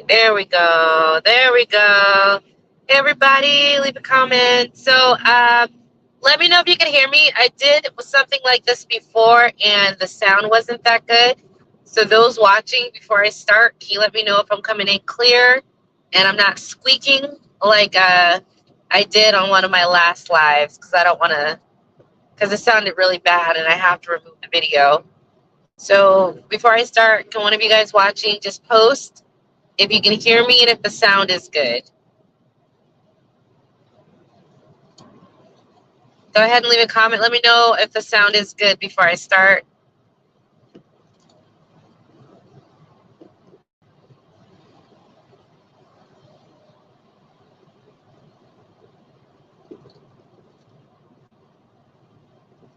There we go. There we go. Everybody, leave a comment. So, let me know if you can hear me. I did something like this before, and the sound wasn't that good. So, those watching before I start, can you let me know if I'm coming in clear and I'm not squeaking like I did on one of my last lives, because I don't want to, because it sounded really bad and I have to remove the video. So, before I start, can one of you guys watching just post if you can hear me and if the sound is good? Go ahead and leave a comment. Let me know if the sound is good before I start.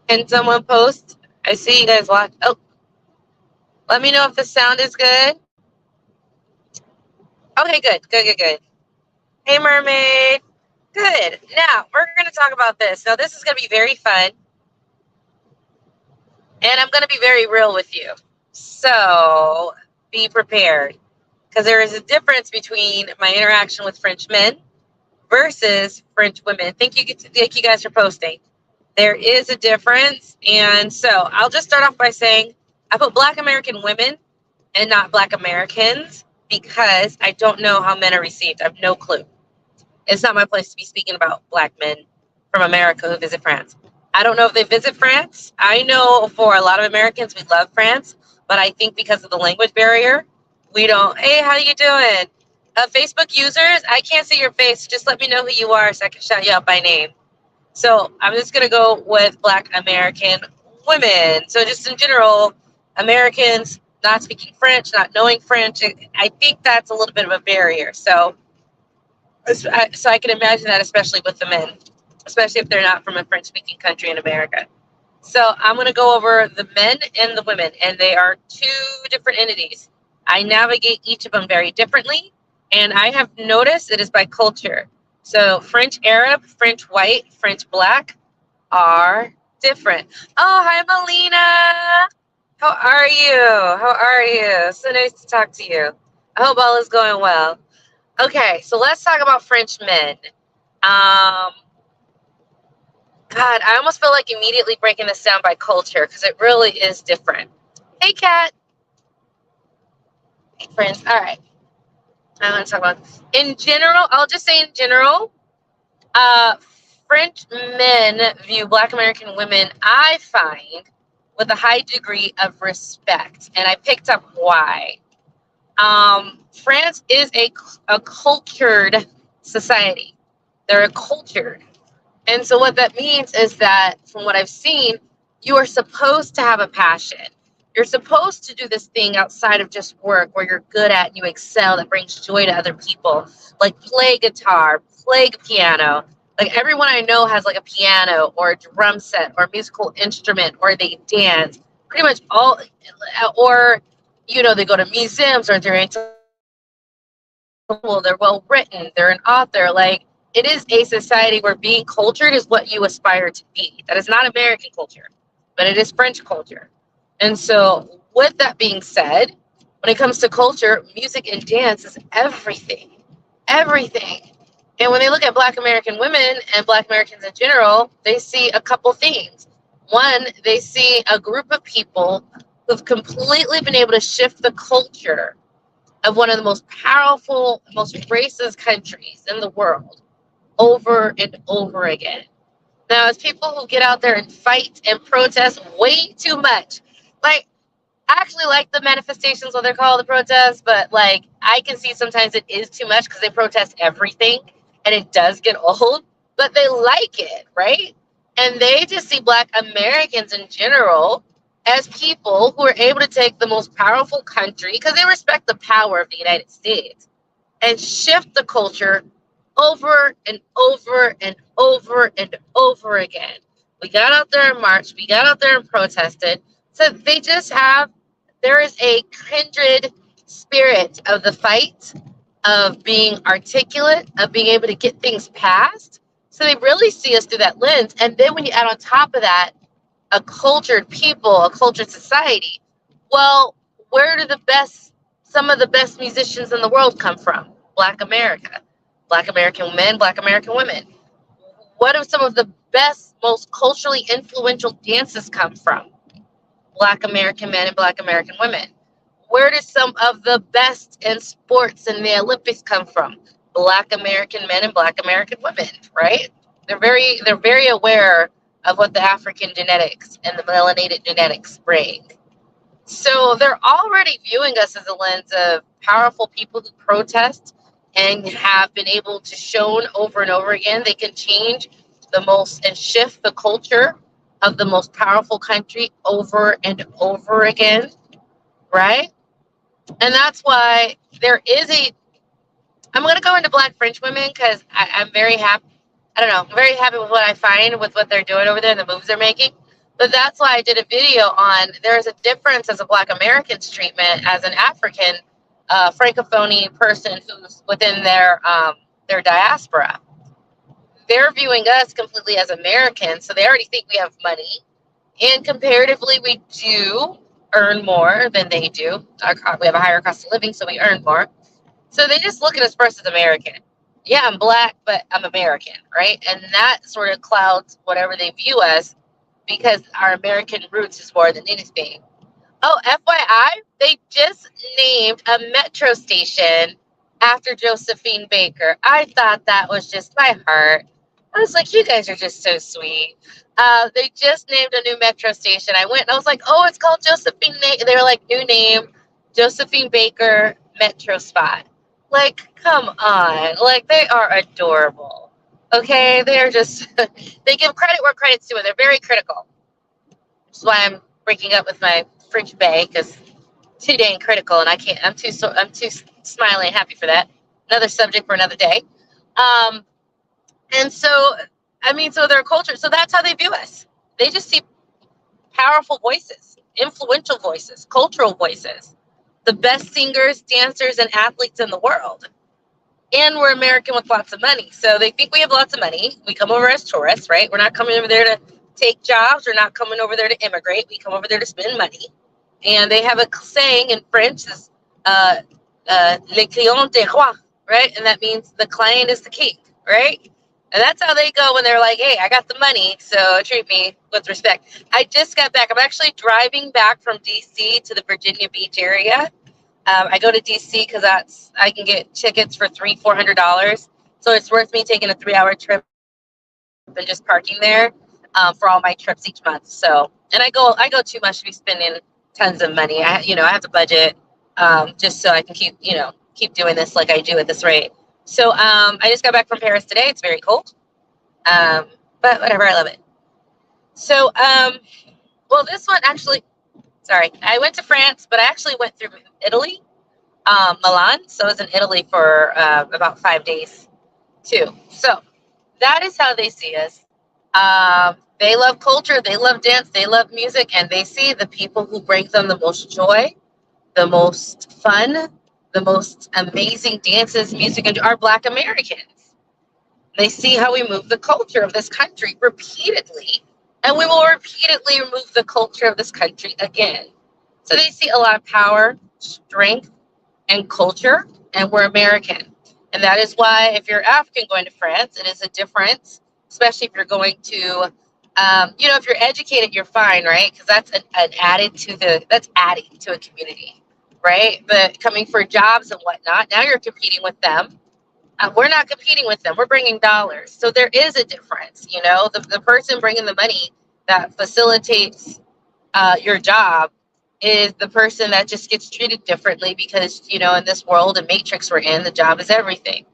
Can someone post? I see you guys watch. Oh, let me know if the sound is good. Okay, good, good, good, good. Hey, mermaid. Good. Now, we're going to talk about this. Now, this is going to be very fun. And I'm going to be very real with you. So, be prepared. Because there is a difference between my interaction with French men versus French women. Thank you guys for posting. There is a difference. And so, I'll just start off by saying I put Black American women and not Black Americans because I don't know how men are received. I have no clue. It's not my place to be speaking about Black men from America who visit France. I don't know if they visit France. I know for a lot of Americans, we love France, but I think because of the language barrier, we don't. Hey, how you doing? Facebook users, I can't see your face. Just let me know who you are so I can shout you out by name. So I'm just going to go with Black American women. So just in general, Americans not speaking French, not knowing French, I think that's a little bit of a barrier. So I can imagine that, especially with the men, especially if they're not from a French-speaking country in America. So I'm going to go over the men and the women, and they are two different entities. I navigate each of them very differently, and I have noticed it is by culture. So French Arab, French white, French black are different. Oh, hi, Melina. How are you? How are you? So nice to talk to you. I hope all is going well. Okay, so let's talk about French men. Um, God, I almost feel like immediately breaking this down by culture because it really is different. Hey, Kat. Hey, friends. All right. I want to talk about in general. I'll just say in general, uh, French men view Black American women, I find, with a high degree of respect, and I picked up why. France is a cultured society. They're a cultured. And so what that means is that from what I've seen, you are supposed to have a passion. You're supposed to do this thing outside of just work where you're good at and you excel that brings joy to other people. Like play guitar, play piano. Like everyone I know has like a piano or a drum set or a musical instrument or they dance. Pretty much all, or, they go to museums or they're into they're well written, they're an author. Like it is a society where being cultured is what you aspire to be. That is not American culture, but it is French culture. And so, with that being said, when it comes to culture, music and dance is everything. Everything. And when they look at Black American women and Black Americans in general, they see a couple things. One, they see a group of people who've completely been able to shift the culture of one of the most powerful, most racist countries in the world over and over again. Now, as people who get out there and fight and protest way too much, like, I actually like the manifestations, what they're called, the protests, but like, I can see sometimes it is too much because they protest everything and it does get old, but they like it, right? And they just see Black Americans in general as people who are able to take the most powerful country because they respect the power of the United States and shift the culture over and over and over and over again. We got out there and marched, we got out there and protested. So they just have, there is a kindred spirit of the fight, of being articulate, of being able to get things passed. So they really see us through that lens. And then when you add on top of that, a cultured people, a cultured society, well, where do some of the best musicians in the world come from? Black America. Black American men, Black American women. What do some of the best, most culturally influential dances come from? Black American men and Black American women. Where do some of the best in sports and the Olympics come from? Black American men and Black American women, right? They're very aware of what the African genetics and the melanated genetics bring. So they're already viewing us as a lens of powerful people who protest and have been able to shown over and over again they can change the most and shift the culture of the most powerful country over and over again, right? And that's why there is I'm going to go into Black French women because I'm very happy. I don't know. I'm very happy with what I find with what they're doing over there and the moves they're making. But that's why I did a video on there's a difference as a Black American's treatment as an African Francophone person who's within their diaspora. They're viewing us completely as Americans, so they already think we have money. And comparatively, we do earn more than they do. We have a higher cost of living, so we earn more. So they just look at us first as American. Yeah, I'm Black, but I'm American, right? And that sort of clouds whatever they view us because our American roots is more than anything. Oh, FYI, they just named a metro station after Josephine Baker. I thought that was just my heart. I was like, you guys are just so sweet. They just named a new metro station. I went and I was like, oh, it's called Josephine. They were like, new name, Josephine Baker Metro Spot. Like, come on. Like, they are adorable. Okay? They're just, they give credit where credit's due. They're very critical. Which is why I'm breaking up with my French bae, because too dang critical, and I can't, I'm too smiley and happy for that. Another subject for another day. And so, so their culture, so that's how they view us. They just see powerful voices, influential voices, cultural voices, the best singers, dancers, and athletes in the world. And we're American with lots of money. So they think we have lots of money. We come over as tourists, right? We're not coming over there to take jobs. We're not coming over there to immigrate. We come over there to spend money. And they have a saying in French, is le client est roi, right? And that means the client is the king, right? And that's how they go when they're like, hey, I got the money, so treat me with respect. I just got back. I'm actually driving back from D.C. to the Virginia Beach area. I go to DC because I can get tickets for $400. So it's worth me taking a 3-hour trip and just parking there for all my trips each month. So, and I go too much to be spending tons of money. I have to budget just so I can keep doing this like I do at this rate. So I just got back from Paris today. It's very cold, but whatever. I love it. So well, this one actually. Sorry, I went to France, but I actually went through Italy. Milan. So I was in Italy for about 5 days too. So that is how they see us. They love culture, they love dance, they love music, and they see the people who bring them the most joy, the most fun, the most amazing dances, music, and are Black Americans. They see how we move the culture of this country repeatedly, and we will repeatedly remove the culture of this country again. So they see a lot of power, strength, and culture, and we're American. And that is why if you're African going to France, it is a difference, especially if you're going to, if you're educated, you're fine, right? Because that's adding to a community, right? But coming for jobs and whatnot, now you're competing with them. We're not competing with them. We're bringing dollars. So there is a difference, the person bringing the money that facilitates your job is the person that just gets treated differently because, in this world and matrix we're in, the job is everything.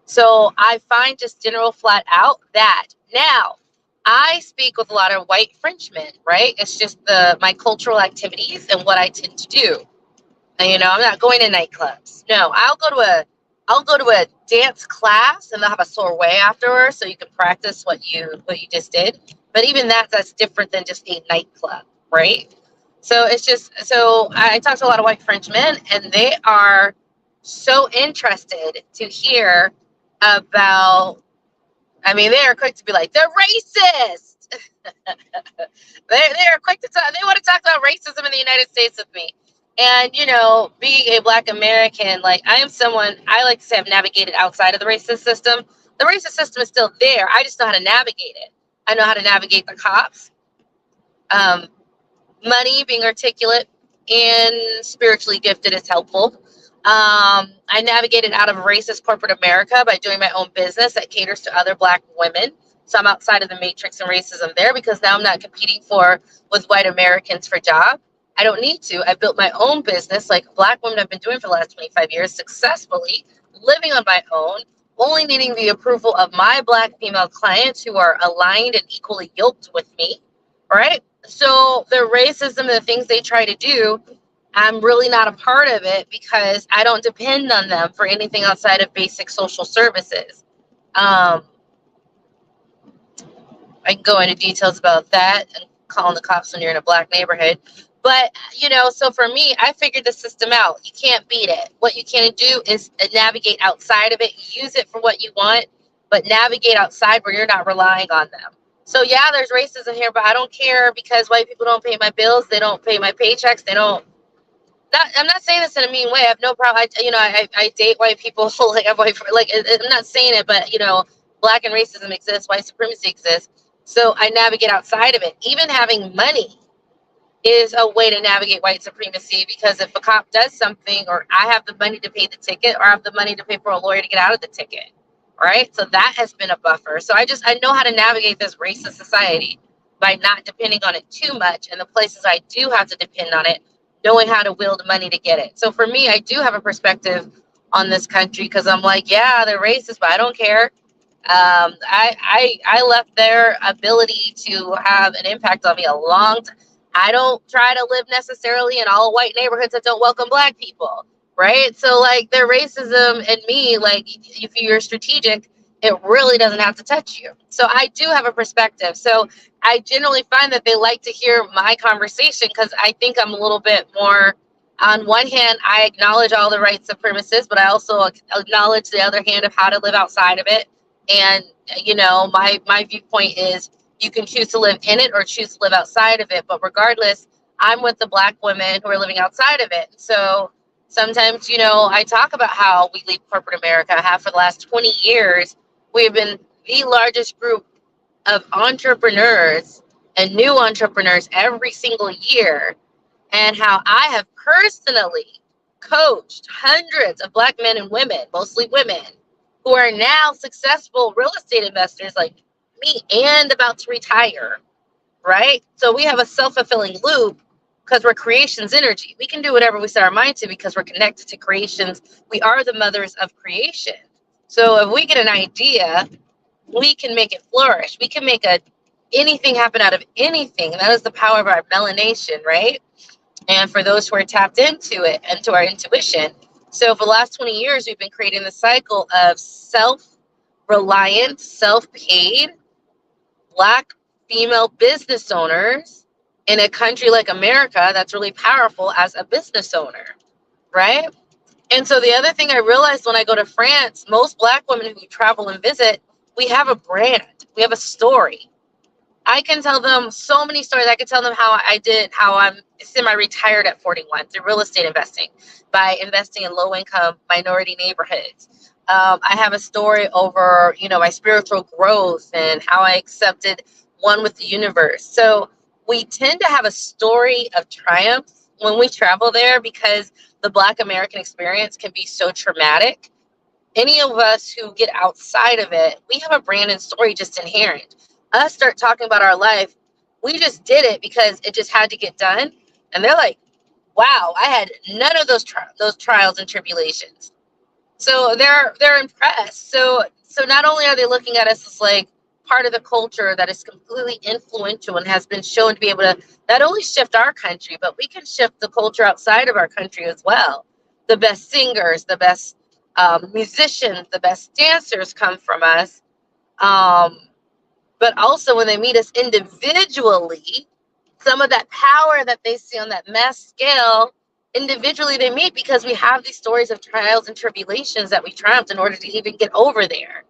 So I find just general flat out that now I speak with a lot of white Frenchmen, right? It's just my cultural activities and what I tend to do. And, I'm not going to nightclubs. No, I'll go to a dance class and they'll have a soiree afterwards so you can practice what you just did. But even that's different than just a nightclub, right? So I talk to a lot of white Frenchmen, and they are so interested to hear about. I mean, they are quick to be like, they're racist. they are quick to talk. They want to talk about racism in the United States with me. And being a Black American, like I am someone I like to say I've navigated outside of the racist system. The racist system is still there. I just know how to navigate it. I know how to navigate the cops. Money, being articulate, and spiritually gifted is helpful. I navigated out of racist corporate America by doing my own business that caters to other Black women. So I'm outside of the matrix and racism there because now I'm not competing with white Americans for job. I don't need to. I built my own business like Black women have been doing for the last 25 years successfully, living on my own, only needing the approval of my Black female clients who are aligned and equally yoked with me, right? So the racism and the things they try to do, I'm really not a part of it because I don't depend on them for anything outside of basic social services. I can go into details about that and calling the cops when you're in a Black neighborhood. But, so for me, I figured the system out. You can't beat it. What you can do is navigate outside of it, use it for what you want, but navigate outside where you're not relying on them. So yeah, there's racism here, but I don't care because white people don't pay my bills. They don't pay my paychecks. I'm not saying this in a mean way. I have no problem. I date white people. Like I'm not saying it, but Black and racism exists. White supremacy exists. So I navigate outside of it. Even having money is a way to navigate white supremacy because if a cop does something, or I have the money to pay the ticket, or I have the money to pay for a lawyer to get out of the ticket. Right? So that has been a buffer. So I know how to navigate this racist society by not depending on it too much. And the places I do have to depend on it, knowing how to wield money to get it. So for me, I do have a perspective on this country because I'm like, yeah, they're racist, but I don't care. I left their ability to have an impact on me a long time. I don't try to live necessarily in all white neighborhoods that don't welcome Black people. Right? So like their racism and me, like if you're strategic, it really doesn't have to touch you. So I do have a perspective. So I generally find that they like to hear my conversation because I think I'm a little bit more, on one hand, I acknowledge all the white supremacists, but I also acknowledge the other hand of how to live outside of it. And, my viewpoint is you can choose to live in it or choose to live outside of it. But regardless, I'm with the Black women who are living outside of it. So sometimes, I talk about how we leave corporate America. Have for the last 20 years, we've been the largest group of entrepreneurs and new entrepreneurs every single year, and how I have personally coached hundreds of Black men and women, mostly women, who are now successful real estate investors like me and about to retire, right? So we have a self-fulfilling loop because we're creation's energy. We can do whatever we set our mind to because we're connected to creations. We are the mothers of creation. So if we get an idea, we can make it flourish. We can make anything happen out of anything. That is the power of our melanation, right? And for those who are tapped into it and to our intuition. So for the last 20 years, we've been creating the cycle of self-reliant, self-paid, Black female business owners in a country like America that's really powerful as a business owner, right? And so the other thing I realized when I go to France, most Black women who travel and visit, we have a brand, we have a story. I can tell them so many stories. I can tell them how I'm semi-retired at 41 through real estate investing, by investing in low-income minority neighborhoods. I have a story over, my spiritual growth and how I accepted one with the universe. So we tend to have a story of triumph when we travel there because the Black American experience can be so traumatic. Any of us who get outside of it, we have a brand and story just inherent. Us start talking about our life, we just did it because it just had to get done. And they're like, wow, I had none of those trials and tribulations. So they're impressed. So not only are they looking at us as like part of the culture that is completely influential and has been shown to be able to not only shift our country, but we can shift the culture outside of our country as well. The best singers, the best musicians, the best dancers come from us. But also when they meet us individually, some of that power that they see on that mass scale, individually they meet because we have these stories of trials and tribulations that we triumphed in order to even get over there.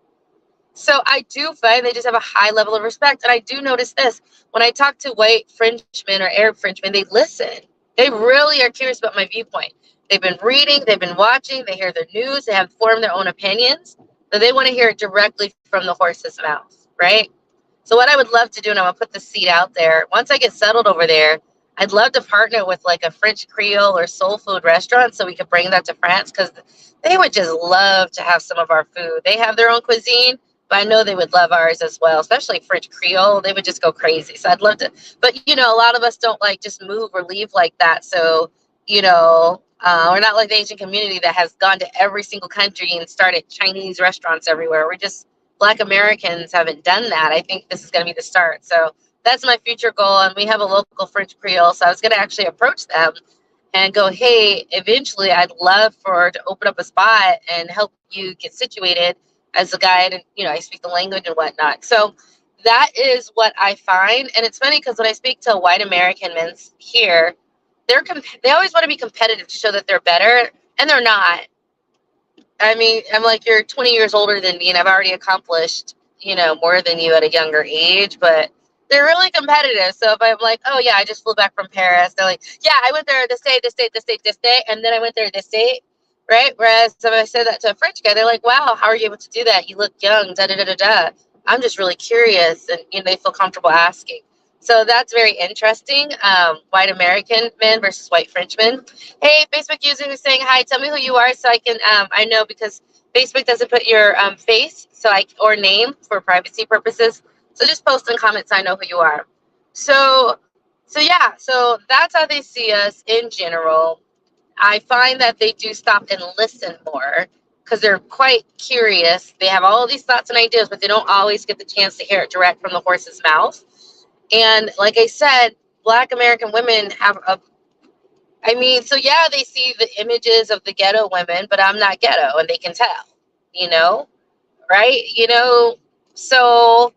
So I do find they just have a high level of respect. And I do notice this, when I talk to white Frenchmen or Arab Frenchmen, they listen. They really are curious about my viewpoint. They've been reading, they've been watching, they hear the news, they have formed their own opinions, but they want to hear it directly from the horse's mouth, right? So what I would love to do, and I'm going to put the seed out there, once I get settled over there, I'd love to partner with like a French Creole or soul food restaurant so we could bring that to France, because they would just love to have some of our food. They have their own cuisine, but I know they would love ours as well, especially French Creole. They would just go crazy. So I'd love to, but a lot of us don't like just move or leave like that. So, we're not like the Asian community that has gone to every single country and started Chinese restaurants everywhere. We're just, Black Americans haven't done that. I think this is going to be the start. So that's my future goal. And we have a local French Creole. So I was going to actually approach them and go, hey, eventually I'd love to open up a spot and help you get situated as a guide. And, I speak the language and whatnot. So that is what I find. And it's funny because when I speak to white American men here, they always want to be competitive to show that they're better. And they're not. I mean, I'm like, you're 20 years older than me and I've already accomplished, more than you at a younger age, but they're really competitive. So if I'm like, oh yeah, I just flew back from Paris, they're like, yeah, I went there this day, and then I went there this date, right? Whereas if I said that to a French guy, they're like, wow, how are you able to do that? You look young, da da da da da. I'm just really curious, and they feel comfortable asking. So that's very interesting. White American men versus white Frenchmen. Hey, Facebook user who's saying hi, tell me who you are so I can, I know, because Facebook doesn't put your face or name for privacy purposes. So just post in comments so I know who you are. So that's how they see us in general. I find that they do stop and listen more because they're quite curious. They have all these thoughts and ideas, but they don't always get the chance to hear it direct from the horse's mouth. And like I said, Black American women they see the images of the ghetto women, but I'm not ghetto and they can tell, right? So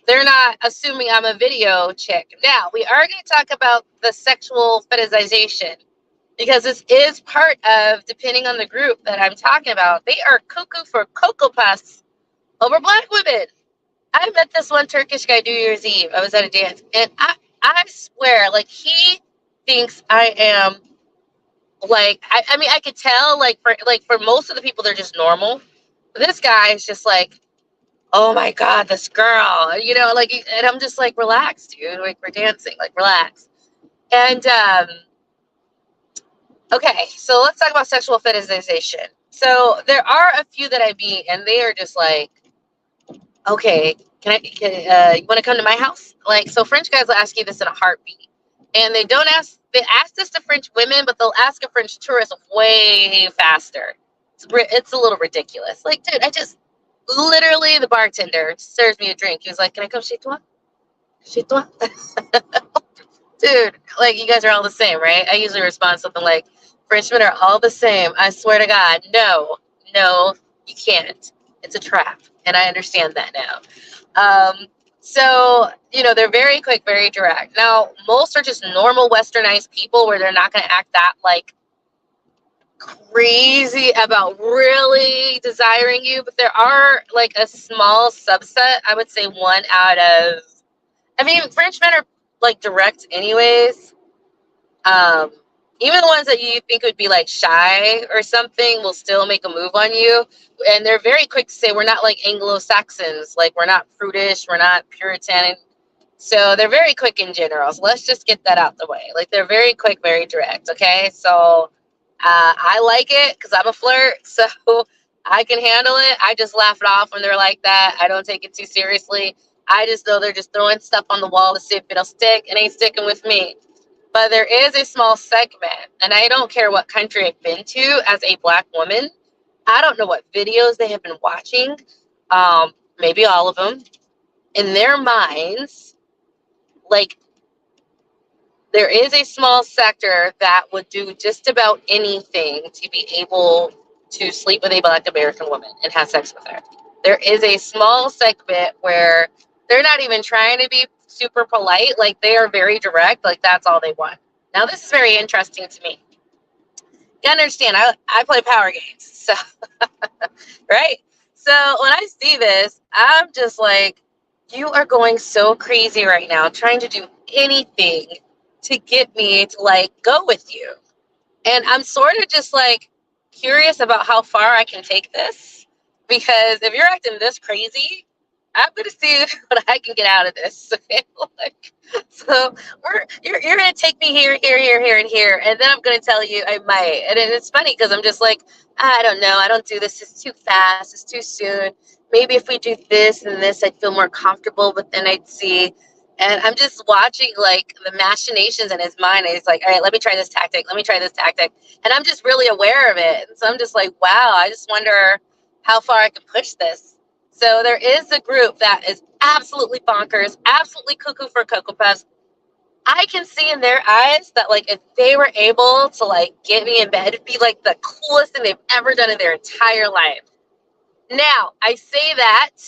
they're not assuming I'm a video chick. Now, we are going to talk about the sexual fetishization because this is part of, depending on the group that I'm talking about, they are cuckoo for Cocoa Puffs over Black women. I met this one Turkish guy New Year's Eve. I was at a dance, and I swear, like, he thinks I am like, I mean, I could tell for most of the people, they're just normal. But this guy is just like, oh my God, this girl, like, and I'm just like, relax, dude. Like, we're dancing, like, relax. And, okay, so let's talk about sexual fetishization. So there are a few that I meet, and they are just like, okay, you want to come to my house? Like, so French guys will ask you this in a heartbeat. And they ask this to French women, but they'll ask a French tourist way faster. It's a little ridiculous. Like, dude, literally, the bartender serves me a drink. He was like, can I come chez toi? Chez toi? Dude, like, you guys are all the same, right? I usually respond something like, Frenchmen are all the same. I swear to God. No, you can't. It's a trap. And I understand that now. So, they're very quick, very direct. Now, most are just normal westernized people where they're not going to act that, like, crazy about really desiring you. But there are, like, a small subset. I would say one out of, Frenchmen are, like, direct anyways. Even the ones that you think would be like shy or something will still make a move on you. And they're very quick to say, we're not like Anglo-Saxons. Like, we're not prudish. We're not Puritan. So they're very quick in general. So let's just get that out the way. Like, they're very quick, very direct. Okay. So I like it because I'm a flirt. So I can handle it. I just laugh it off when they're like that. I don't take it too seriously. I just know they're just throwing stuff on the wall to see if it'll stick. It ain't sticking with me. But there is a small segment, and I don't care what country I've been to as a Black woman. I don't know what videos they have been watching, maybe all of them. In their minds, like, there is a small sector that would do just about anything to be able to sleep with a Black American woman and have sex with her. There is a small segment where they're not even trying to be super polite. Like, they are very direct. Like, that's all they want. Now, this is very interesting to me. You gotta understand, I play power games. So, right? So when I see this, I'm just like, you are going so crazy right now, trying to do anything to get me to, like, go with you. And I'm sort of just, like, curious about how far I can take this. Because if you're acting this crazy, I'm going to see what I can get out of this. Like, so you're going to take me here, and here. And then I'm going to tell you I might. And it's funny because I'm just like, I don't know. I don't do this. It's too fast. It's too soon. Maybe if we do this and this, I'd feel more comfortable. But then I'd see. And I'm just watching, like, the machinations in his mind. And he's like, all right, let me try this tactic. And I'm just really aware of it. And so I'm just like, wow, I just wonder how far I can push this. So there is a group that is absolutely bonkers, absolutely cuckoo for Cocoa Puffs. I can see in their eyes that, like, if they were able to, like, get me in bed, it'd be, like, the coolest thing they've ever done in their entire life. Now, I say that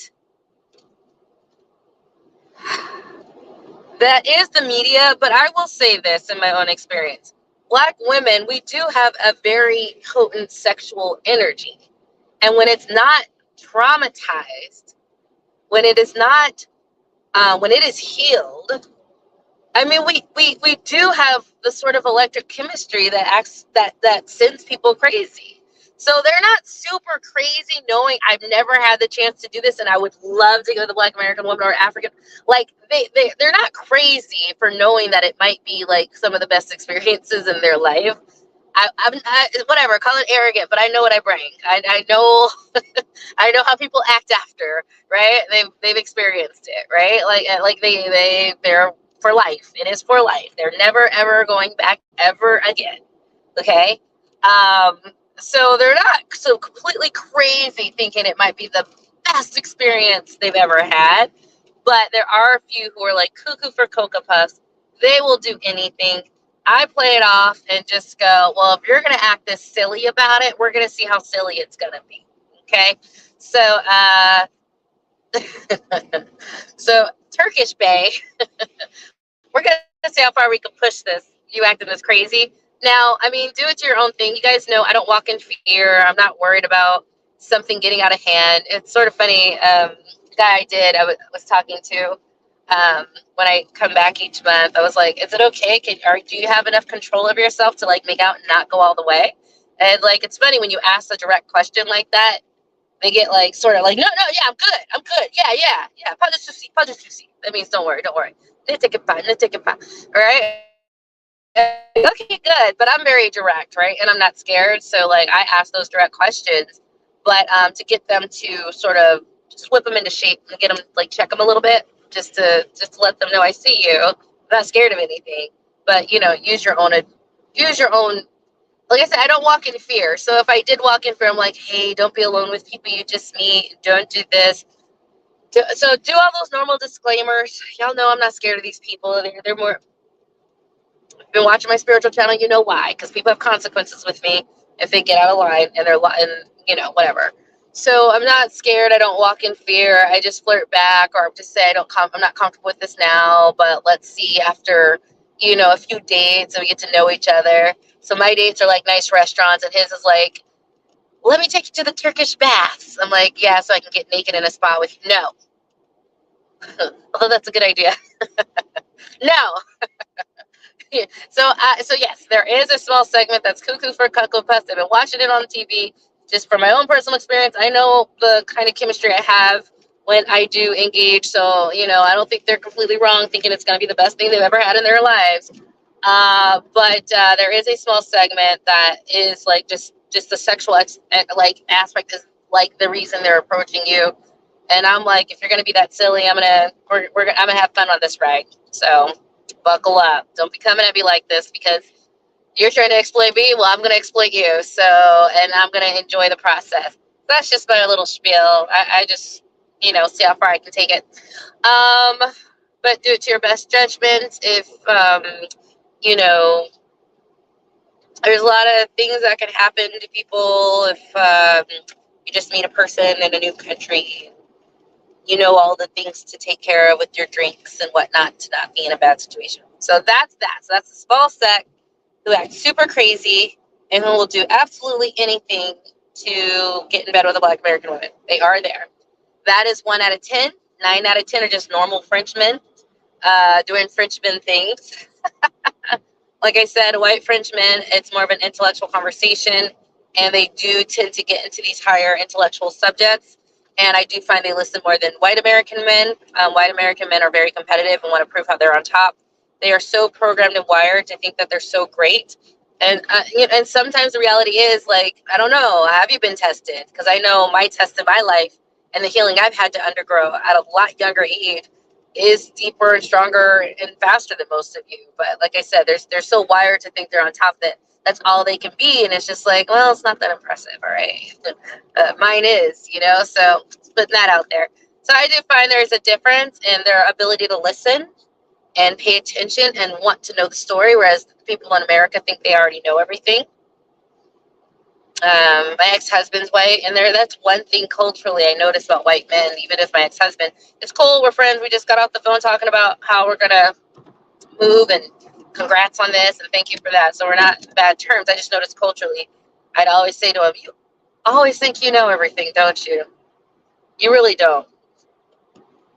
is the media, but I will say this in my own experience. Black women, we do have a very potent sexual energy. And when it's not traumatized, when it is not, when it is healed, we do have the sort of electric chemistry that sends people crazy. So they're not super crazy knowing I've never had the chance to do this and I would love to go to the Black American woman or African. Like, they're not crazy for knowing that it might be, like, some of the best experiences in their life. I whatever, call it arrogant, but I know what I bring. I know, I know how people act after, right? They've experienced it, right? They're for life. It is for life. They're never ever going back ever again. Okay, so they're not so completely crazy thinking it might be the best experience they've ever had. But there are a few who are like cuckoo for Cocoa Puffs. They will do anything. I play it off and just go, well, if you're going to act this silly about it, we're going to see how silly it's going to be. Okay. So, so Turkish Bay, we're going to see how far we can push this. You acting this crazy. Now, do it to your own thing. You guys know I don't walk in fear. I'm not worried about something getting out of hand. It's sort of funny. The guy I was talking to, when I come back each month. I was like, is it okay? Do you have enough control over yourself to like make out and not go all the way? And like, it's funny when you ask a direct question like that, they get like sort of like, no, no, yeah, I'm good, yeah. Pode sushi. That means don't worry. No te preocupes, no te preocupes. All right. Okay, good. But I'm very direct, right? And I'm not scared. So like I ask those direct questions, but to get them to sort of just whip them into shape and get them like check them a little bit, just to let them know I see you. I'm not scared of anything, but use your own. Like I said, I don't walk in fear. So if I did walk in fear, I'm like, hey, don't be alone with people you just meet. Don't do this. So do all those normal disclaimers. Y'all know I'm not scared of these people. They're more been watching my spiritual channel, you know why? Because people have consequences with me if they get out of line and whatever. So I'm not scared. I don't walk in fear. I just flirt back, or just say I'm not comfortable with this now, but let's see after a few dates and we get to know each other. So my dates are like nice restaurants, and his is like, let me take you to the Turkish baths. I'm like, yeah, so I can get naked in a spa with you. No. Although that's a good idea. No. So yes, there is a small segment that's cuckoo for Cuckoo Puss. I've been watching it on TV just from my own personal experience. I know the kind of chemistry I have when I do engage. So, I don't think they're completely wrong thinking it's going to be the best thing they've ever had in their lives. But there is a small segment that is like just the sexual aspect is like the reason they're approaching you. And I'm like, if you're going to be that silly, I'm gonna have fun on this ride. So buckle up. Don't be coming at me like this because you're trying to exploit me. Well, I'm going to exploit you. So, and I'm going to enjoy the process. That's just my little spiel. I just, see how far I can take it. But do it to your best judgment. If, there's a lot of things that can happen to people if you just meet a person in a new country. All the things to take care of with your drinks and whatnot to not be in a bad situation. So that's that. So that's a small sect who act super crazy and who will do absolutely anything to get in bed with a Black American woman. They are there. That is 1 out of 10. 9 out of 10 are just normal Frenchmen doing Frenchman things. Like I said, white Frenchmen, it's more of an intellectual conversation, and they do tend to get into these higher intellectual subjects. And I do find they listen more than white American men. White American men are very competitive and want to prove how they're on top. They are so programmed and wired to think that they're so great. And and sometimes the reality is like, I don't know, have you been tested? Because I know my test in my life and the healing I've had to undergo at a lot younger age is deeper and stronger and faster than most of you. But like I said, they're so wired to think they're on top that that's all they can be. And it's just like, well, it's not that impressive. All right. Mine is, so putting that out there. So I do find there's a difference in their ability to listen and pay attention and want to know the story, whereas people in America think they already know everything. My ex-husband's white, and that's one thing culturally I notice about white men, even if my ex-husband, it's cool, we're friends, we just got off the phone talking about how we're going to move, and congrats on this, and thank you for that. So we're not in bad terms. I just noticed culturally, I'd always say to him, you always think you know everything, don't you? You really don't.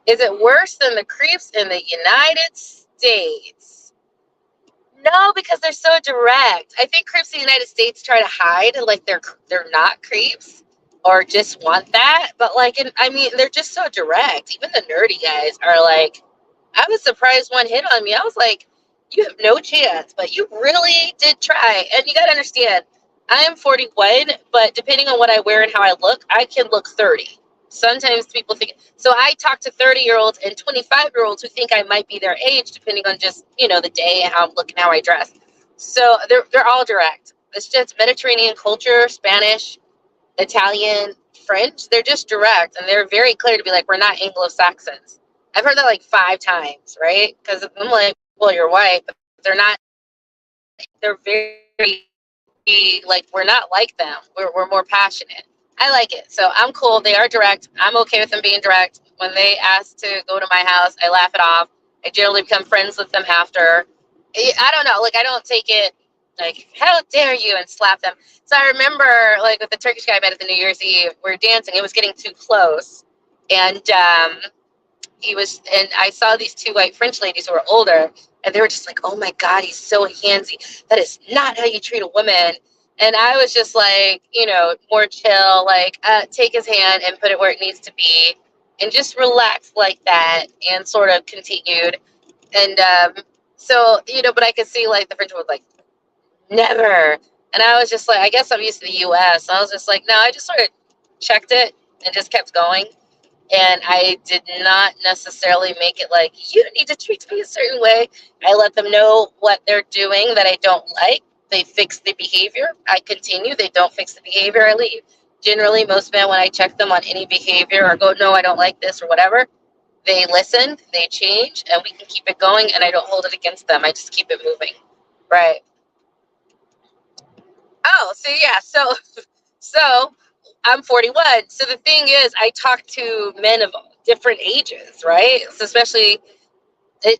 Is it worse than the creeps in the United States? No, because they're so direct. I think creeps in the United States try to hide, like they're not creeps or just want that. But like, they're just so direct. Even the nerdy guys are like, I was surprised one hit on me. I was like, you have no chance, but you really did try. And you got to understand, I am 41, but depending on what I wear and how I look, I can look 30. Sometimes people think, so I talk to 30-year-olds and 25-year-olds who think I might be their age, depending on just, the day and how I'm looking, how I dress. So they're all direct. It's just Mediterranean culture, Spanish, Italian, French. They're just direct, and they're very clear to be like, we're not Anglo-Saxons. I've heard that like 5 times, right? Because I'm like, well, you're white, but they're not. They're very, like, we're not like them. We're more passionate. I like it. So I'm cool. They are direct. I'm okay with them being direct. When they ask to go to my house, I laugh it off. I generally become friends with them after. I don't know. Like, I don't take it like, how dare you, and slap them. So I remember, like, with the Turkish guy I met at the New Year's Eve, we were dancing. It was getting too close. And and I saw these two white French ladies who were older, and they were just like, oh my God, he's so handsy. That is not how you treat a woman. And I was just like, more chill, like, take his hand and put it where it needs to be and just relax like that, and sort of continued. And so, but I could see like the French was like, never. And I was just like, I guess I'm used to the US. I was just like, no, I just sort of checked it and just kept going. And I did not necessarily make it like, you need to treat me a certain way. I let them know what they're doing that I don't like. They fix the behavior. I continue. They don't fix the behavior. I leave. Generally, most men, when I check them on any behavior or go, no, I don't like this or whatever, they listen, they change, and we can keep it going. And I don't hold it against them. I just keep it moving. Right. Oh, so yeah. So I'm 41. So the thing is, I talk to men of different ages, right? So especially,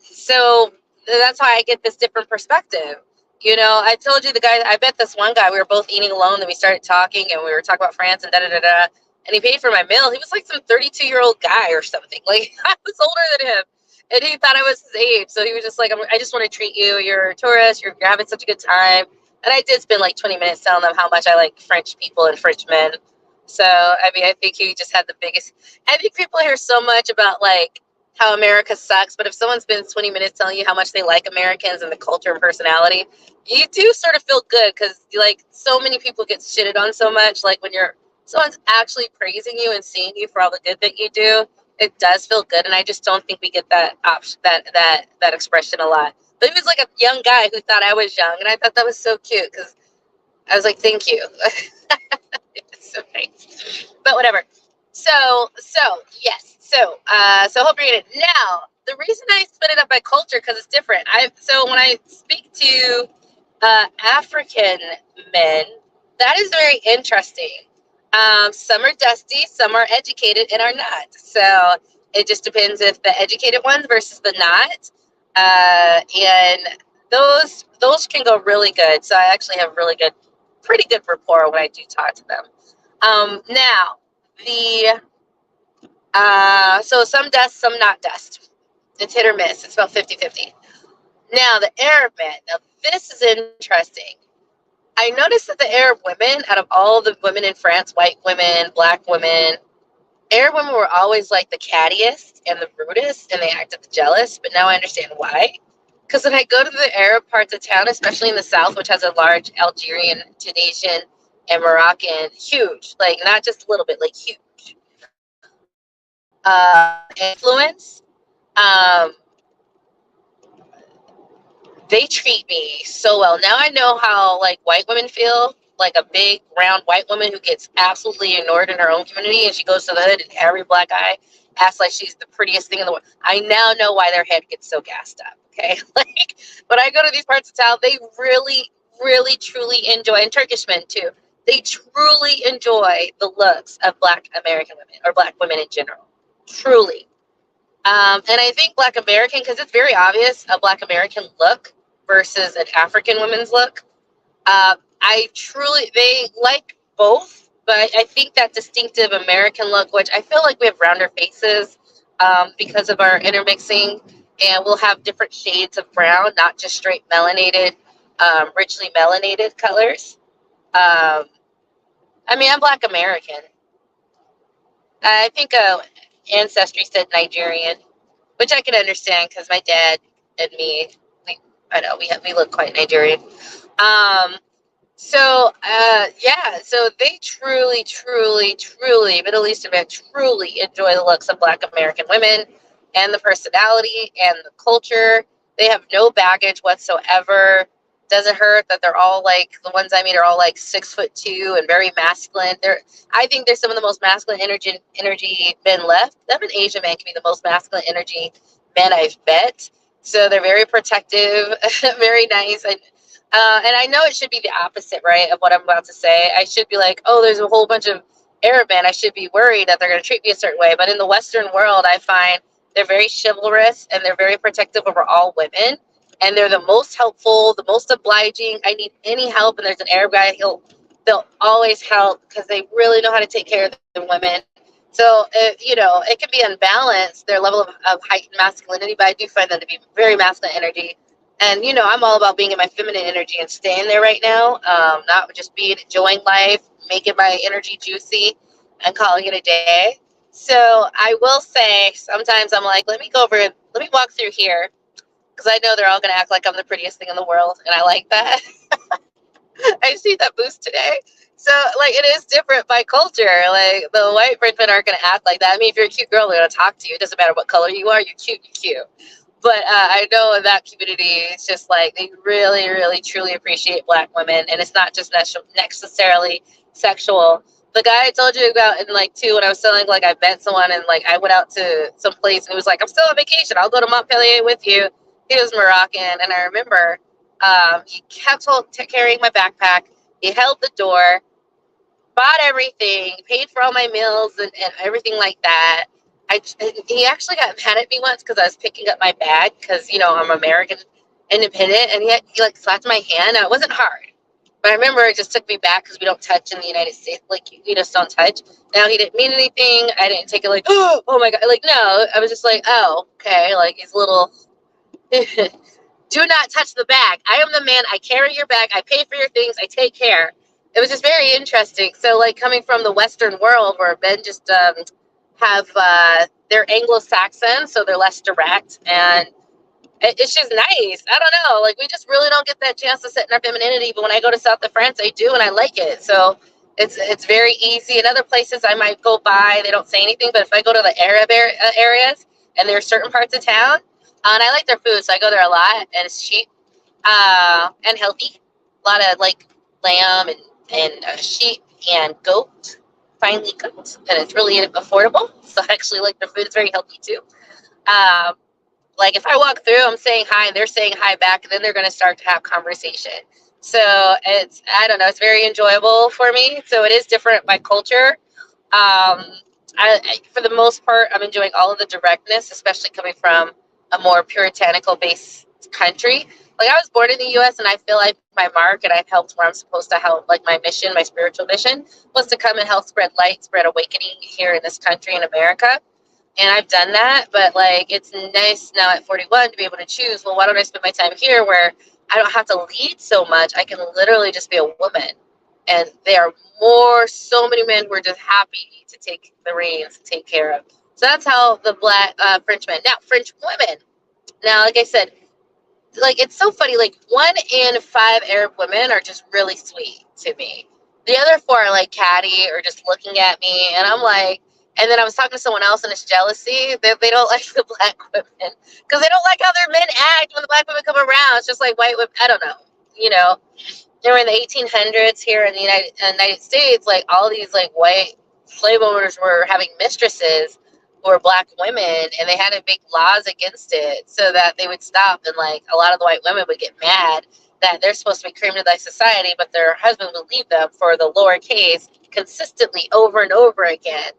so that's how I get this different perspective. I told you the guy, I met this one guy, we were both eating alone, then we started talking, and we were talking about France and da-da-da-da, and he paid for my meal. He was like some 32-year-old guy or something. Like, I was older than him, and he thought I was his age. So he was just like, I just want to treat you. You're a tourist. You're having such a good time. And I did spend like 20 minutes telling them how much I like French people and French men. So, I mean, I think he just had the biggest, I think people hear so much about like how America sucks, but if someone spends 20 minutes telling you how much they like Americans and the culture and personality, you do sort of feel good, because like so many people get shitted on so much. Like when someone's actually praising you and seeing you for all the good that you do, it does feel good. And I just don't think we get that option, that expression a lot. But he was like a young guy who thought I was young, and I thought that was so cute, because I was like, thank you. It's so nice. But whatever. So yes. So hope you're getting it. Now, the reason I split it up by culture, because it's different. So when I speak to African men, that is very interesting. Some are dusty, some are educated, and are not. So it just depends if the educated ones versus the not. And those can go really good. So I actually have pretty good rapport when I do talk to them. Now so some dust, some not dust. It's hit or miss. It's about 50-50. Now the Arab men. Now this is interesting. I noticed that the Arab women, out of all the women in France, white women, black women, Arab women were always like the cattiest and the rudest, and they acted jealous. But now I understand why. Because when I go to the Arab parts of town, especially in the south, which has a large Algerian, Tunisian, and Moroccan, huge, like not just a little bit, like huge influence, they treat me so well. Now I know how like white women feel, like a big round white woman who gets absolutely ignored in her own community, and she goes to the hood and every black guy acts like she's the prettiest thing in the world. I now know why their head gets so gassed up. Okay. Like when I go to these parts of town, they really, really, truly enjoy, and Turkish men too. They truly enjoy the looks of black American women, or black women in general. Truly. And I think black American, because it's very obvious a black American look versus an African woman's look. They like both, but I think that distinctive American look, which I feel like we have rounder faces because of our intermixing, and we'll have different shades of brown, not just straight melanated, richly melanated colors. I mean, I'm black American. I think ancestry said Nigerian, which I can understand because my dad and me, we look quite Nigerian. So they truly, Middle Eastern men truly enjoy the looks of black American women and the personality and the culture. They have no baggage whatsoever. Doesn't hurt that they're all like, the ones I meet are all like 6'2" and very masculine. I think they're some of the most masculine energy men left. Even Asian men can be the most masculine energy men I've met. So they're very protective, very nice. And I know it should be the opposite, right, of what I'm about to say. I should be like, oh, there's a whole bunch of Arab men. I should be worried that they're going to treat me a certain way. But in the Western world, I find they're very chivalrous and they're very protective over all women. And they're the most helpful, the most obliging. I need any help, and there's an Arab guy, they'll always help because they really know how to take care of the women. So, it can be unbalanced, their level of heightened masculinity, but I do find them to be very masculine energy. And, I'm all about being in my feminine energy and staying there right now, not just being enjoying life, making my energy juicy and calling it a day. So I will say sometimes I'm like, let me go over, let me walk through here because I know they're all going to act like I'm the prettiest thing in the world. And I like that. I see that boost today. So, like, it is different by culture. Like, the white Frenchmen aren't going to act like that. I mean, if you're a cute girl, they're going to talk to you. It doesn't matter what color you are. You're cute, you're cute. But I know in that community, it's just like they really, really, truly appreciate Black women. And it's not just necessarily sexual. The guy I told you about in, like, two, when I was telling, like, I met someone and, like, I went out to some place and he was like, I'm still on vacation. I'll go to Montpellier with you. He was Moroccan. And I remember he kept carrying my backpack. He held the door, bought everything, paid for all my meals and everything like that. He actually got mad at me once because I was picking up my bag because, I'm American independent. And he like slapped my hand. Now, it wasn't hard. But I remember it just took me back because we don't touch in the United States. Like, you just don't touch. Now, he didn't mean anything. I didn't take it like, oh my God. Like, no. I was just like, oh, okay. Like, he's a little... Do not touch the bag. I am the man. I carry your bag. I pay for your things. I take care. It was just very interesting. So, like, coming from the Western world where men just have, they're Anglo-Saxon, so they're less direct. And it's just nice. I don't know. Like, we just really don't get that chance to sit in our femininity. But when I go to South of France, I do, and I like it. So it's very easy. In other places, I might go by. They don't say anything. But if I go to the Arab areas, and there are certain parts of town, and I like their food, so I go there a lot, and it's cheap and healthy. A lot of, like, lamb and sheep and goat, finely cooked, and it's really affordable. So I actually like their food. It's very healthy, too. Like, if I walk through, I'm saying hi, and they're saying hi back, and then they're going to start to have conversation. So I don't know, it's very enjoyable for me. So it is different by culture. For the most part, I'm enjoying all of the directness, especially coming from a more puritanical based country. Like, I was born in the U.S. and I feel like my mark and I've helped where I'm supposed to help. Like, my mission, my spiritual mission was to come and help spread light, spread awakening here in this country in America. And I've done that, but, like, it's nice now at 41 to be able to choose, well, why don't I spend my time here where I don't have to lead so much. I can literally just be a woman. And there are so many men who are just happy to take the reins and take care of. So that's how the Black Frenchmen. Now, French women. Now, like I said, like, it's so funny. Like, 1 in 5 Arab women are just really sweet to me. The other 4 are, like, catty or just looking at me. And I'm like, and then I was talking to someone else and it's jealousy. They don't like the Black women because they don't like how their men act when the Black women come around. It's just like white women. I don't know. During the 1800s here in the United States, like, all these, like, white slave owners were having mistresses who were Black women, and they had to make laws against it so that they would stop. And, like, a lot of the white women would get mad that they're supposed to be cream of the society, but their husband would leave them for the lower case consistently over and over again.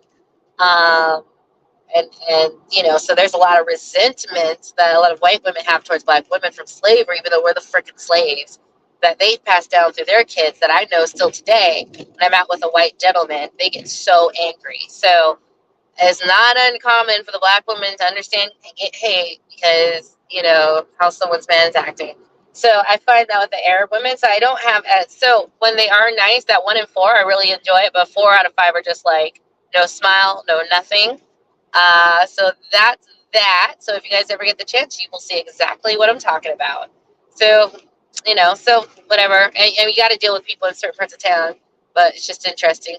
So there's a lot of resentment that a lot of white women have towards Black women from slavery, even though we're the freaking slaves, that they've passed down through their kids that I know still today. When I'm out with a white gentleman, they get so angry. So it's not uncommon for the Black woman to understand and get hate because, how someone's man is acting. So I find that with the Arab women. So I don't have, so when they are nice, that 1 in 4, I really enjoy it. But 4 out of 5 are just like, no smile, no nothing. So that's that. So if you guys ever get the chance, you will see exactly what I'm talking about. So, so whatever. And you got to deal with people in certain parts of town, but it's just interesting.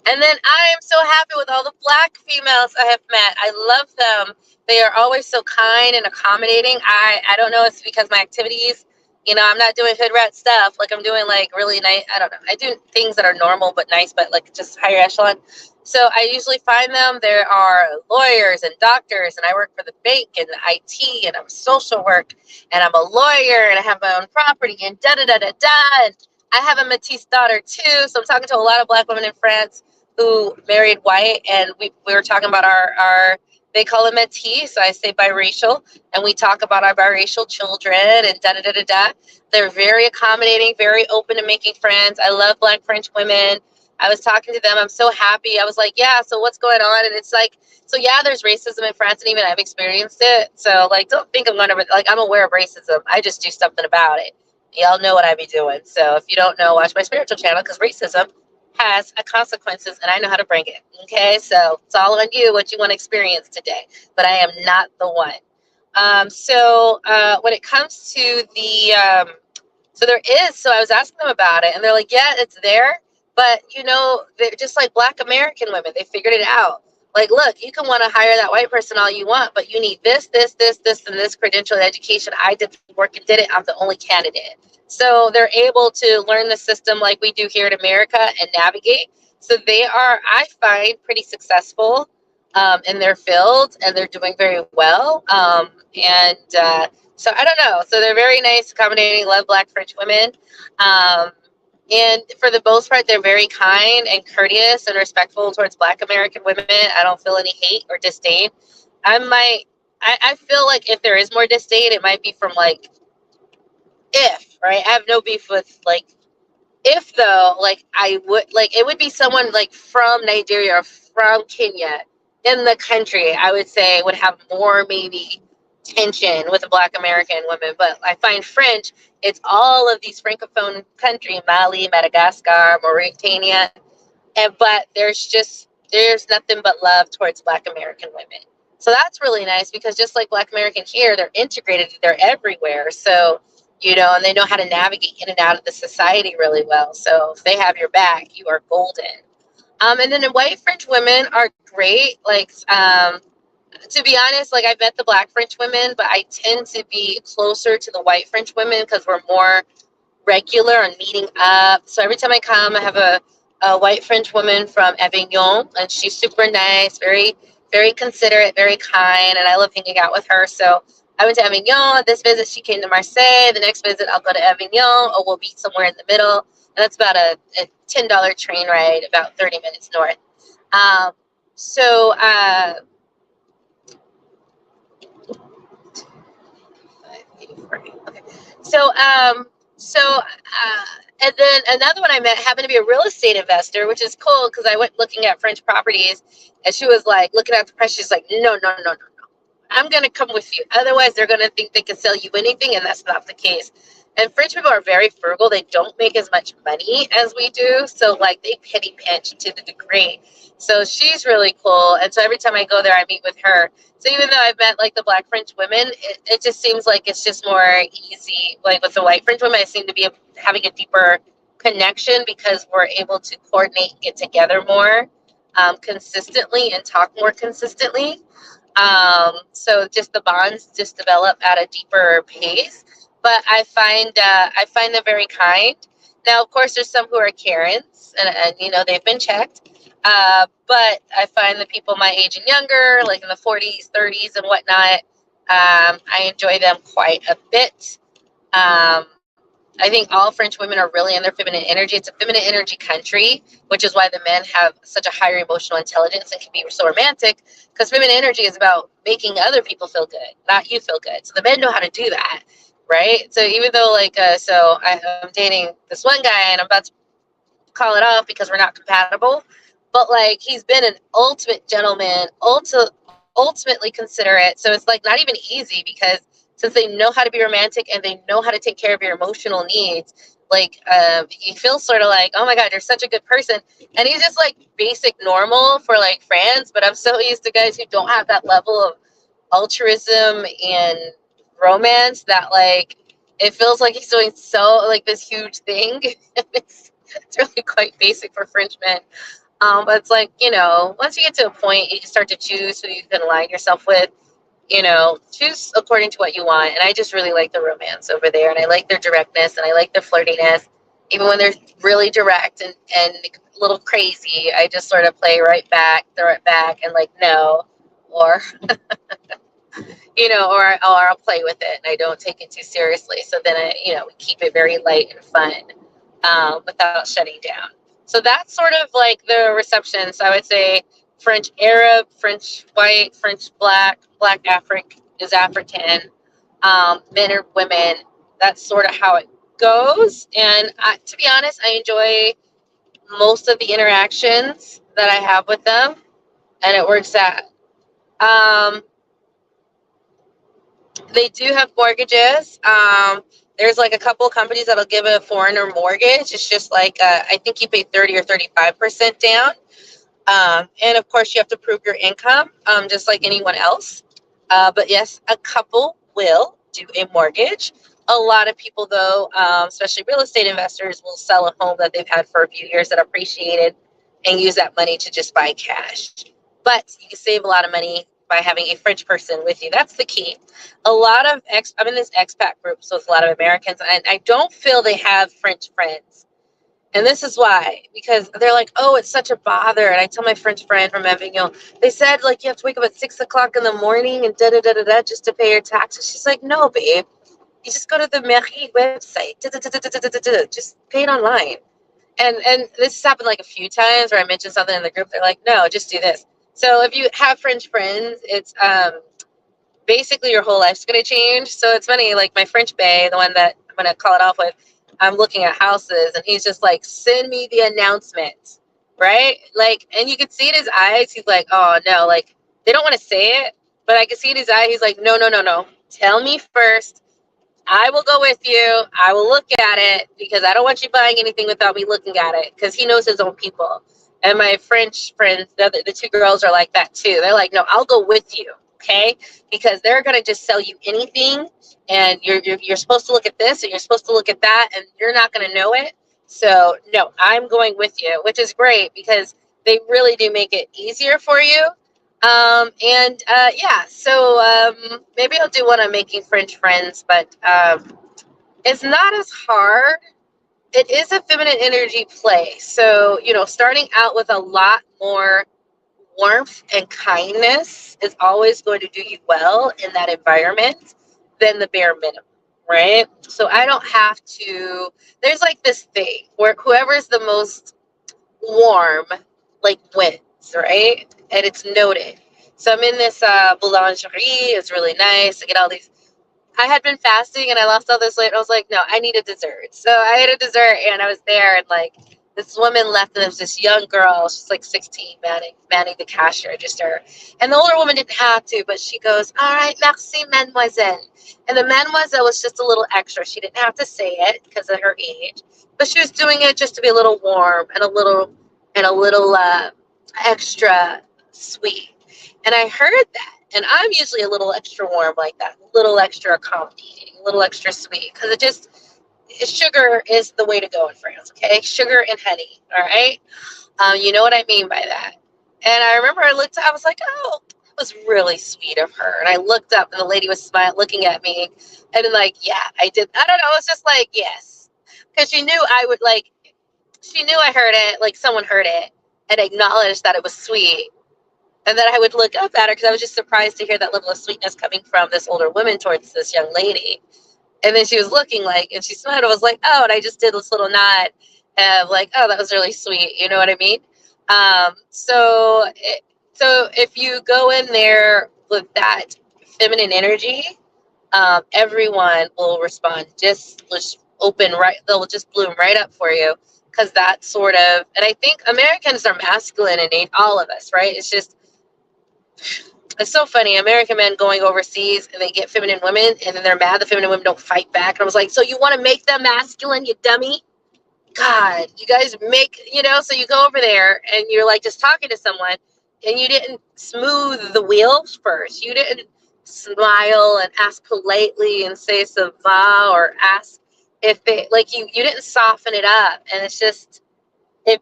And then I am so happy with all the Black females I have met. I love them. They are always so kind and accommodating. I don't know if it's because my activities, I'm not doing hood rat stuff. Like, I'm doing, like, really nice. I don't know. I do things that are normal but nice, but, like, just higher echelon. So I usually find them. There are lawyers and doctors, and I work for the bank and the IT, and I'm social work, and I'm a lawyer, and I have my own property, and da-da-da-da-da. And I have a Matisse daughter, too. So I'm talking to a lot of Black women in France who married white, and we were talking about our they call it Métis, so I say biracial, and we talk about our biracial children and da-da-da-da-da. They're very accommodating, very open to making friends. I love Black French women. I was talking to them. I'm so happy. I was like, yeah, so what's going on? And it's like, so yeah, there's racism in France, and even I've experienced it. So like, don't think I'm going to, like, I'm aware of racism. I just do something about it. Y'all know what I be doing. So if you don't know, watch my spiritual channel, because racism has a consequences, and I know how to bring it. Okay, so it's all on you what you want to experience today. But I am not the one. When it comes to the so there is, so I was asking them about it, and they're like, yeah, it's there, but they're just like Black American women. They figured it out. Like, look, you can want to hire that white person all you want, but you need this, and this credential education. I did the work and did it. I'm the only candidate. So they're able to learn the system like we do here in America and navigate. So they are, I find, pretty successful in their field, and they're doing very well. So I don't know. So they're very nice, accommodating, love Black French women. And for the most part, they're very kind and courteous and respectful towards Black American women. I don't feel any hate or disdain. I feel like if there is more disdain, it might be from like, right? I have no beef with like, if though, like I would, like it would be someone like from Nigeria or from Kenya in the country, I would say would have more maybe tension with the Black American women. But I find French, it's all of these Francophone countries, Mali, Madagascar, Mauritania, but there's nothing but love towards Black American women. So that's really nice, because just like Black American here, they're integrated, they're everywhere. So, and they know how to navigate in and out of the society really well. So if they have your back, you are golden. And then the white French women are great. Like, to be honest, like I've met the Black French women, but I tend to be closer to the white French women because we're more regular on meeting up. So every time I come, I have a white French woman from Avignon, and she's super nice, very, very considerate, very kind, and I love hanging out with her. So I went to Avignon. This visit, she came to Marseille. The next visit, I'll go to Avignon, or we'll meet somewhere in the middle. And that's about a $10 train ride, about 30 minutes north. So and then another one I met happened to be a real estate investor, which is cool because I went looking at French properties, and she was like looking at the price. She's like, no. I'm going to come with you. Otherwise, they're going to think they can sell you anything, and that's not the case. And French people are very frugal. They don't make as much money as we do. So, like, they penny pinch to the degree. So she's really cool. And so every time I go there, I meet with her. So even though I've met, like, the Black French women, it just seems like it's just more easy. Like, with the white French women, I seem to be having a deeper connection because we're able to coordinate, get together more consistently and talk more consistently. So just the bonds just develop at a deeper pace. But I find them very kind. Now, of course, there's some who are Karens, and they've been checked. But I find the people my age and younger, like in the 40s, 30s, and whatnot, I enjoy them quite a bit. I think all French women are really in their feminine energy. It's a feminine energy country, which is why the men have such a higher emotional intelligence and can be so romantic, because feminine energy is about making other people feel good, not you feel good. So the men know how to do that, right? So even though I'm dating this one guy and I'm about to call it off because we're not compatible, but like he's been an ultimate gentleman, ultimately considerate. So it's like not even easy because since they know how to be romantic and they know how to take care of your emotional needs, like you feel sort of like, oh my God, you're such a good person. And he's just like basic normal for like France, but I'm so used to guys who don't have that level of altruism and romance that like it feels like he's doing so like this huge thing. it's really quite basic for French men. But it's like, once you get to a point, you can start to choose who you can align yourself with. Choose according to what you want. And I just really like the romance over there. And I like their directness and I like their flirtiness. Even when they're really direct and a little crazy, I just sort of play right back, throw it back and like, no, or, or I'll play with it and I don't take it too seriously. So then we keep it very light and fun without shutting down. So that's sort of like the reception. So I would say French Arab, French white, French black, Black is African, men or women. That's sort of how it goes. And to be honest, I enjoy most of the interactions that I have with them, and it works out. Um, they do have mortgages. There's like a couple of companies that'll give a foreigner mortgage. It's just like I think you pay 30 or 35% down. And of course, you have to prove your income, just like anyone else. But yes, a couple will do a mortgage. A lot of people, though, especially real estate investors, will sell a home that they've had for a few years that appreciated and use that money to just buy cash. But you can save a lot of money by having a French person with you. That's the key. A lot of I'm in this expat group, so it's a lot of Americans, and I don't feel they have French friends. And this is why, because they're like, oh, it's such a bother. And I tell my French friend from Avignon, they said, like, you have to wake up at 6 o'clock in the morning and da-da-da-da-da just to pay your taxes. She's like, no, babe. You just go to the mairie website. Da-da-da-da-da-da-da. Just pay it online. And this has happened like a few times where I mentioned something in the group. They're like, no, just do this. So if you have French friends, it's basically your whole life's going to change. So it's funny, like my French bae, the one that I'm going to call it off with, I'm looking at houses and he's just like, send me the announcement, right? Like, and you can see in his eyes, he's like, oh no, like they don't want to say it, but I can see in his eye, he's like, no, no, no, no. Tell me first. I will go with you. I will look at it because I don't want you buying anything without me looking at it because he knows his own people. And my French friends, the two girls are like that too. They're like, no, I'll go with you. Okay. Because they're going to just sell you anything. And you're supposed to look at this and you're supposed to look at that and you're not going to know it. So no, I'm going with you, which is great because they really do make it easier for you. Yeah, so maybe I'll do one on making French friends, but it's not as hard. It is a feminine energy play. So, starting out with a lot more warmth and kindness is always going to do you well in that environment than the bare minimum, right? So I don't have to, there's like this thing where whoever's the most warm, like wins, right? And it's noted. So I'm in this boulangerie. It's really nice. I get all these. I had been fasting and I lost all this weight. I was like, no, I need a dessert. So I had a dessert and I was there and like this woman left and there was this young girl. She's like 16, manning the cash register. And the older woman didn't have to, but she goes, all right, merci, mademoiselle. And the mademoiselle was just a little extra. She didn't have to say it because of her age, but she was doing it just to be a little warm and a little extra sweet. And I heard that. And I'm usually a little extra warm like that, a little extra accommodating, a little extra sweet, because sugar is the way to go in France, okay? Sugar and honey, all right? You know what I mean by that. And I remember I was like, oh, it was really sweet of her. And I looked up and the lady was smiling, looking at me. And then like, yeah, I did. I don't know. It was just like, yes. Because she knew I heard it, like someone heard it and acknowledged that it was sweet. And then I would look up at her because I was just surprised to hear that level of sweetness coming from this older woman towards this young lady. And then she was looking like, and she smiled. I was like, oh, and I just did this little nod of like, oh, that was really sweet. You know what I mean? So if you go in there with that feminine energy, everyone will respond just open right. They'll just bloom right up for you because that sort of, and I think Americans are masculine innate, all of us, right? It's so funny. American men going overseas and they get feminine women and then they're mad the feminine women don't fight back. And I was like, so you want to make them masculine, you dummy? God, you guys so you go over there and you're like just talking to someone and you didn't smooth the wheels first. You didn't smile and ask politely and say ça va or ask if they like you didn't soften it up. And it's just if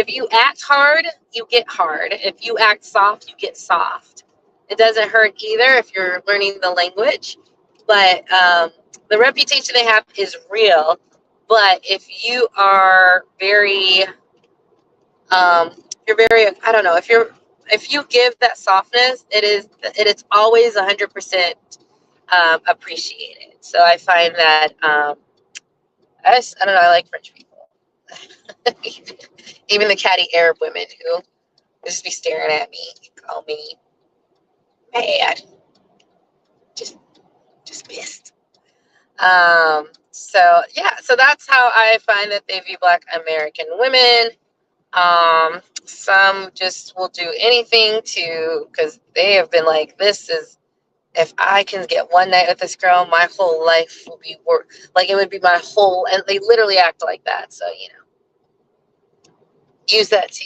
you act hard, you get hard. If you act soft, you get soft. It doesn't hurt either if you're learning the language, but the reputation they have is real. But if you are very, I don't know, if you give that softness, it is always 100% appreciated. So I find that I don't know, I like French people. Even the catty Arab women who just be staring at me, call me mad, just pissed. So yeah, so that's how I find that they view Black American women. Some just will do anything to, because they have been like, this is, if I can get one night with this girl, my whole life will be work. Like it would be my whole, and they literally act like that. So use that to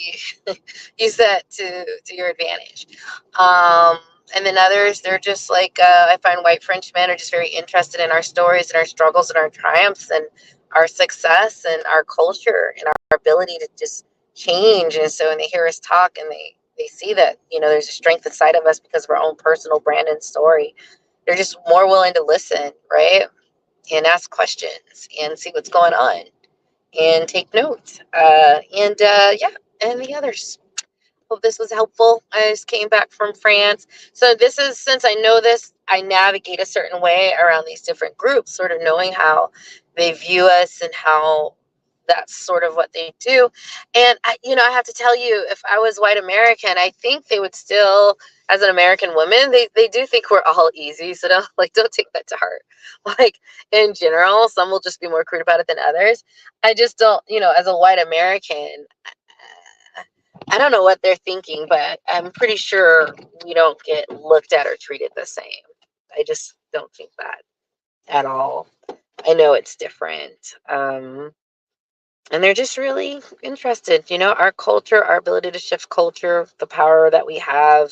use that to your advantage. Um, and then others, they're just like I find white French men are just very interested in our stories and our struggles and our triumphs and our success and our culture and our ability to just change. And so when they hear us talk and they see that there's a strength inside of us because of our own personal brand and story, they're just more willing to listen, right? And ask questions and see what's going on and take notes. Yeah, and the others. Hope this was helpful. I just came back from France. So this is, since I know this, I navigate a certain way around these different groups, sort of knowing how they view us and how that's sort of what they do. And I have to tell you, if I was white American, I think they would still, as an American woman, they do think we're all easy. So don't take that to heart. Like in general, some will just be more crude about it than others. I just don't, as a white American, I don't know what they're thinking, but I'm pretty sure we don't get looked at or treated the same. I just don't think that at all. I know it's different. And they're just really interested, our culture, our ability to shift culture, the power that we have,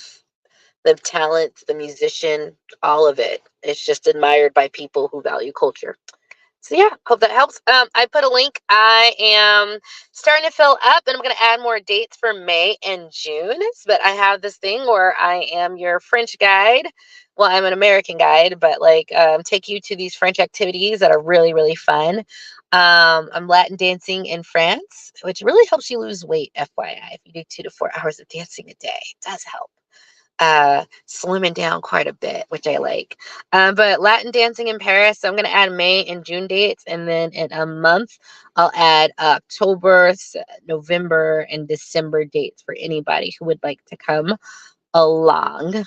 the talent, the musician, all of it. It's just admired by people who value culture. So yeah, hope that helps. I put a link. I am starting to fill up and I'm going to add more dates for May and June. But I have this thing where I am your French guide. Well, I'm an American guide, but take you to these French activities that are really, really fun. I'm Latin dancing in France, which really helps you lose weight, FYI. If you do 2 to 4 hours of dancing a day, it does help slimming down quite a bit, which I like. But Latin dancing in Paris, so I'm going to add May and June dates. And then in a month, I'll add October, November, and December dates for anybody who would like to come along.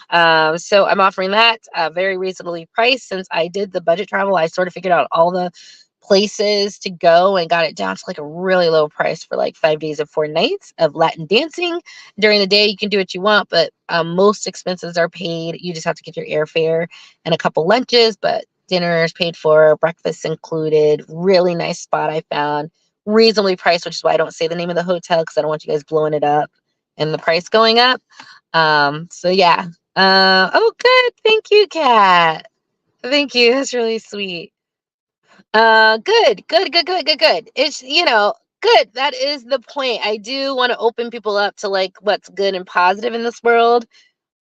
So I'm offering that very reasonably priced. Since I did the budget travel, I sort of figured out all the places to go and got it down to like a really low price for like 5 days and 4 nights of Latin dancing. During the day, you can do what you want, but most expenses are paid. You just have to get your airfare and a couple lunches, but dinner is paid for, breakfast included. Really nice spot I found, reasonably priced, which is why I don't say the name of the hotel because I don't want you guys blowing it up and the price going up. So yeah. Oh, good. Thank you, Kat. Thank you. That's really sweet. Good, good, good, good, good, good. It's, good. That is the point. I do want to open people up to like what's good and positive in this world.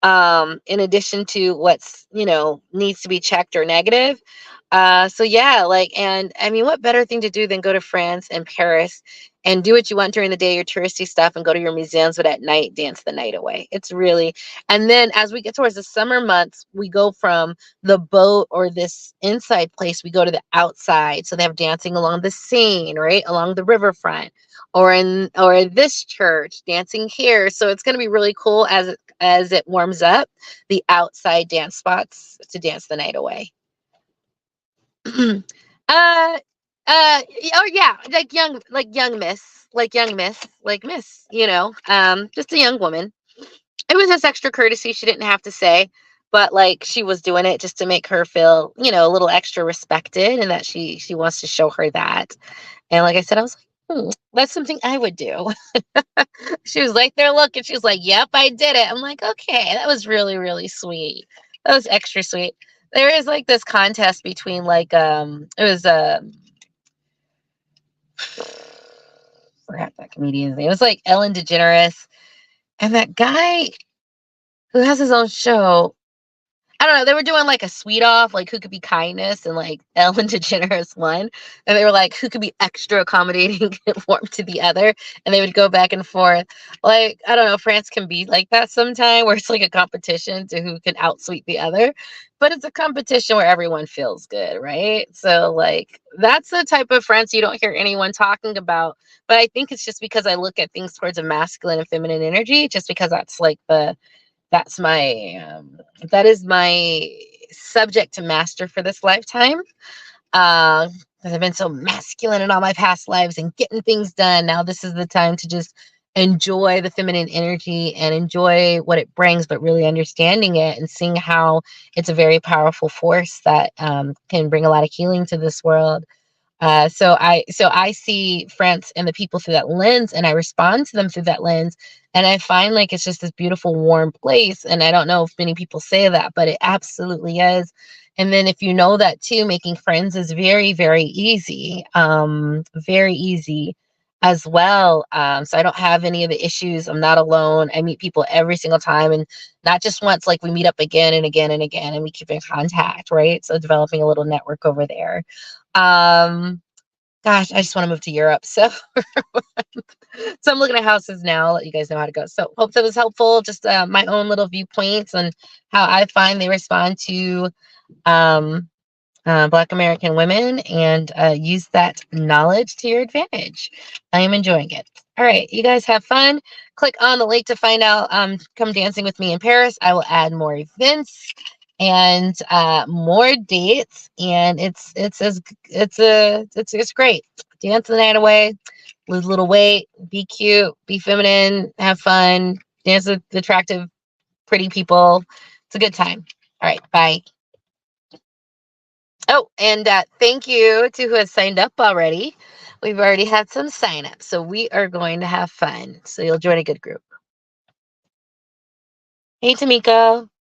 In addition to what's, needs to be checked or negative. So yeah, and I mean, what better thing to do than go to France and Paris and do what you want during the day, your touristy stuff, and go to your museums, but at night, dance the night away. It's really, and then as we get towards the summer months, we go from the boat or this inside place, we go to the outside. So they have dancing along the Seine, right? Along the riverfront or this church dancing here. So it's going to be really cool as it warms up, the outside dance spots to dance the night away. uh oh yeah, like young miss, just a young woman. It was just extra courtesy. She didn't have to say, but she was doing it just to make her feel, a little extra respected, and that she wants to show her that. And like I said, I was like, that's something I would do. She was like, there, look, and she was like, yep, I did it. I'm like, okay, that was really, really sweet. That was extra sweet. There is this contest between it was forgot that comedian's name. It was Ellen DeGeneres and that guy who has his own show. I don't know. They were doing a sweet off, who could be kindness, and Ellen DeGeneres won, and they were who could be extra accommodating and warm to the other, and they would go back and forth. I don't know. France can be like that sometime, where it's a competition to who can outsweet the other, but it's a competition where everyone feels good, right? So that's the type of France you don't hear anyone talking about. But I think it's just because I look at things towards a masculine and feminine energy, just because that's that's my that is my subject to master for this lifetime. Because I've been so masculine in all my past lives and getting things done. Now this is the time to just enjoy the feminine energy and enjoy what it brings, but really understanding it and seeing how it's a very powerful force that can bring a lot of healing to this world. So I see France and the people through that lens, and I respond to them through that lens, and I find like it's just this beautiful, warm place. And I don't know if many people say that, but it absolutely is. And then if you know that too, making friends is very, very easy, very easy as well. So I don't have any of the issues. I'm not alone. I meet people every single time, and not just once. Like we meet up again and again and again, and we keep in contact, right? So developing a little network over there. Um, Gosh, I just want to move to Europe. So, so I'm looking at houses now. I'll let you guys know how to go. So, hope that was helpful. Just my own little viewpoints on how I find they respond to um, Black American women, and use that knowledge to your advantage. I am enjoying it. All right, you guys have fun. Click on the link to find out. Come dancing with me in Paris. I will add more events and more dates, and it's great. Dance the night away, lose a little weight, be cute, be feminine, have fun, dance with attractive, pretty people. It's a good time. All right, bye. Oh, and thank you to who has signed up already. We've already had some sign ups, so we are going to have fun. So you'll join a good group. Hey, Tamiko.